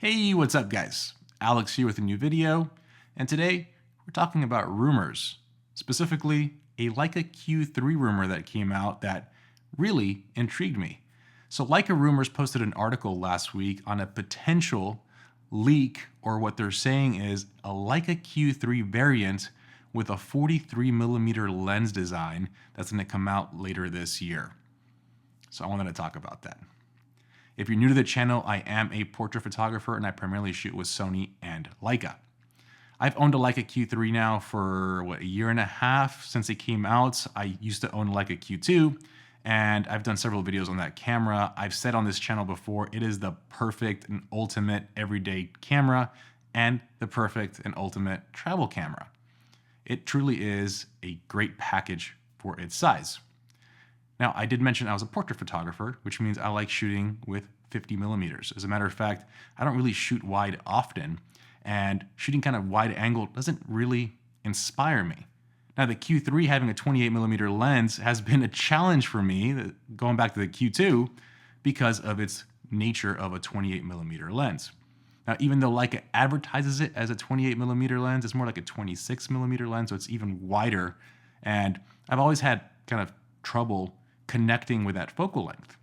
Hey, what's up guys? Alex here with a new video, and today we're talking about rumors, specifically a Leica Q3 rumor that came out that really intrigued me. So Leica Rumors posted an article last week on a potential leak, or what they're saying is a Leica Q3 variant with a 43mm lens design that's going to come out later this year. So I wanted to talk about that. If you're new to the channel, I am a portrait photographer and I primarily shoot with Sony and Leica. I've owned a Leica Q3 now for a year and a half since it came out. I used to own a Leica Q2 and I've done several videos on that camera. I've said on this channel before, it is the perfect and ultimate everyday camera and the perfect and ultimate travel camera. It truly is a great package for its size. Now, I did mention I was a portrait photographer, which means I like shooting with 50mm. As a matter of fact, I don't really shoot wide often, and shooting kind of wide angle doesn't really inspire me. Now, the Q3 having a 28mm lens has been a challenge for me, going back to the Q2, because of its nature of a 28mm lens. Now, even though Leica advertises it as a 28mm lens, it's more like a 26mm lens, so it's even wider, and I've always had kind of trouble connecting with that focal length.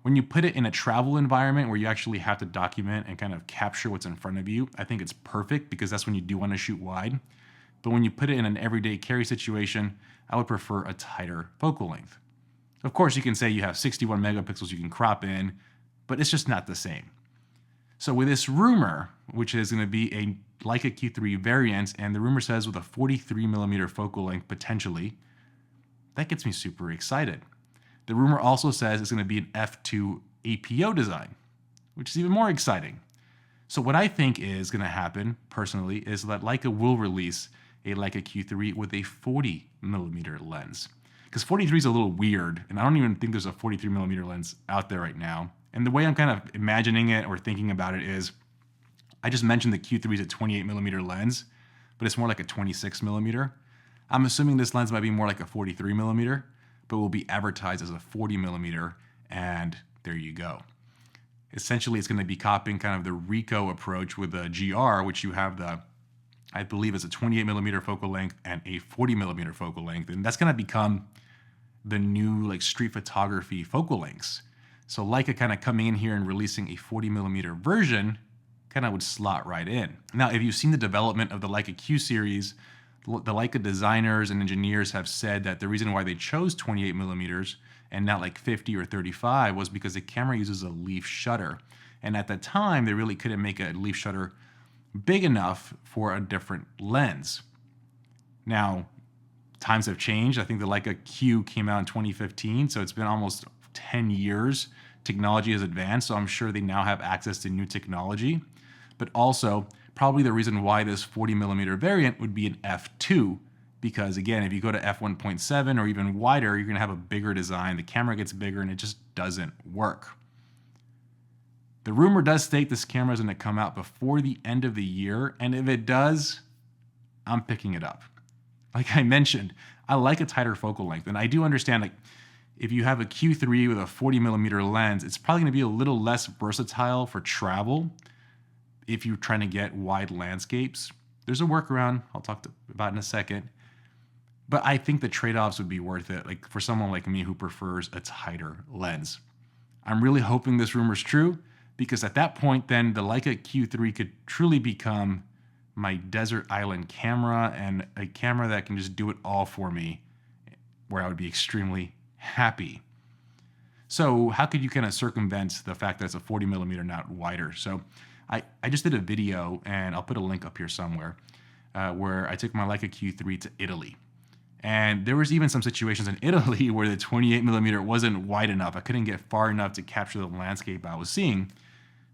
When you put it in a travel environment where you actually have to document and kind of capture what's in front of you, I think it's perfect because that's when you do want to shoot wide. But when you put it in an everyday carry situation, I would prefer a tighter focal length. Of course, you can say you have 61 megapixels you can crop in, but it's just not the same. So with this rumor, which is going to be a Leica Q3 variant, and the rumor says with a 43mm focal length potentially, that gets me super excited. The rumor also says it's going to be an F2 APO design, which is even more exciting. So what I think is going to happen, personally, is that Leica will release a Leica Q3 with a 40mm lens. Because 43 is a little weird, and I don't even think there's a 43mm lens out there right now. And the way I'm kind of imagining it or thinking about it is, I just mentioned the Q3 is a 28mm lens, but it's more like a 26mm. I'm assuming this lens might be more like a 43mm, but will be advertised as a 40mm, and there you go. Essentially, it's going to be copying kind of the Ricoh approach with the GR, which you have the, I believe it's a 28mm focal length and a 40mm focal length, and that's going to become the new like street photography focal lengths. So Leica kind of coming in here and releasing a 40mm version kind of would slot right in. Now, if you've seen the development of the Leica Q series, the Leica designers and engineers have said that the reason why they chose 28mm and not like 50 or 35 was because the camera uses a leaf shutter. And at the time, they really couldn't make a leaf shutter big enough for a different lens. Now, times have changed. I think the Leica Q came out in 2015, so it's been almost 10 years. Technology has advanced, so I'm sure they now have access to new technology. But also, probably the reason why this 40mm variant would be an F2, because again, if you go to f1.7 or even wider, you're going to have a bigger design. The camera gets bigger and it just doesn't work. The rumor does state this camera is going to come out before the end of the year, and if it does, I'm picking it up. Like I mentioned, I like a tighter focal length, and I do understand like if you have a Q3 with a 40mm lens, it's probably going to be a little less versatile for travel. If you're trying to get wide landscapes, there's a workaround I'll talk about in a second. But I think the trade-offs would be worth it, like for someone like me who prefers a tighter lens. I'm really hoping this rumor is true, because at that point, then the Leica Q3 could truly become my desert island camera, and a camera that can just do it all for me, where I would be extremely happy. So how could you kind of circumvent the fact that it's a 40mm, not wider? So I just did a video, and I'll put a link up here somewhere, where I took my Leica Q3 to Italy. And there was even some situations in Italy where the 28mm wasn't wide enough. I couldn't get far enough to capture the landscape I was seeing.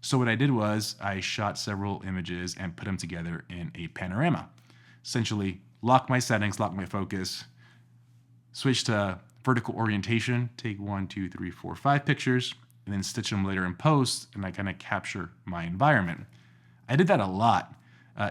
So what I did was I shot several images and put them together in a panorama. Essentially, lock my settings, lock my focus, switch to vertical orientation, take 1, 2, 3, 4, 5 pictures, and then stitch them later in post, and I kind of capture my environment. I did that a lot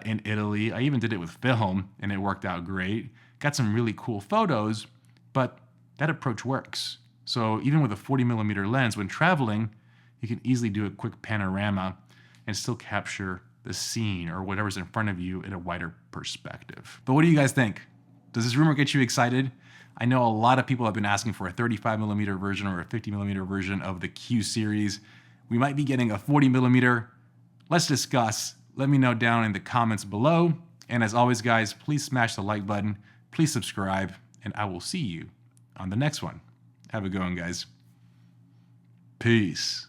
in Italy. I even did it with film, and it worked out great. Got some really cool photos, but that approach works. So even with a 40mm lens, when traveling, you can easily do a quick panorama and still capture the scene or whatever's in front of you in a wider perspective. But what do you guys think? Does this rumor get you excited? I know a lot of people have been asking for a 35mm version or a 50mm version of the Q series. We might be getting a 40mm. Let's discuss. Let me know down in the comments below. And as always, guys, please smash the like button. Please subscribe, and I will see you on the next one. Have a good one, guys. Peace.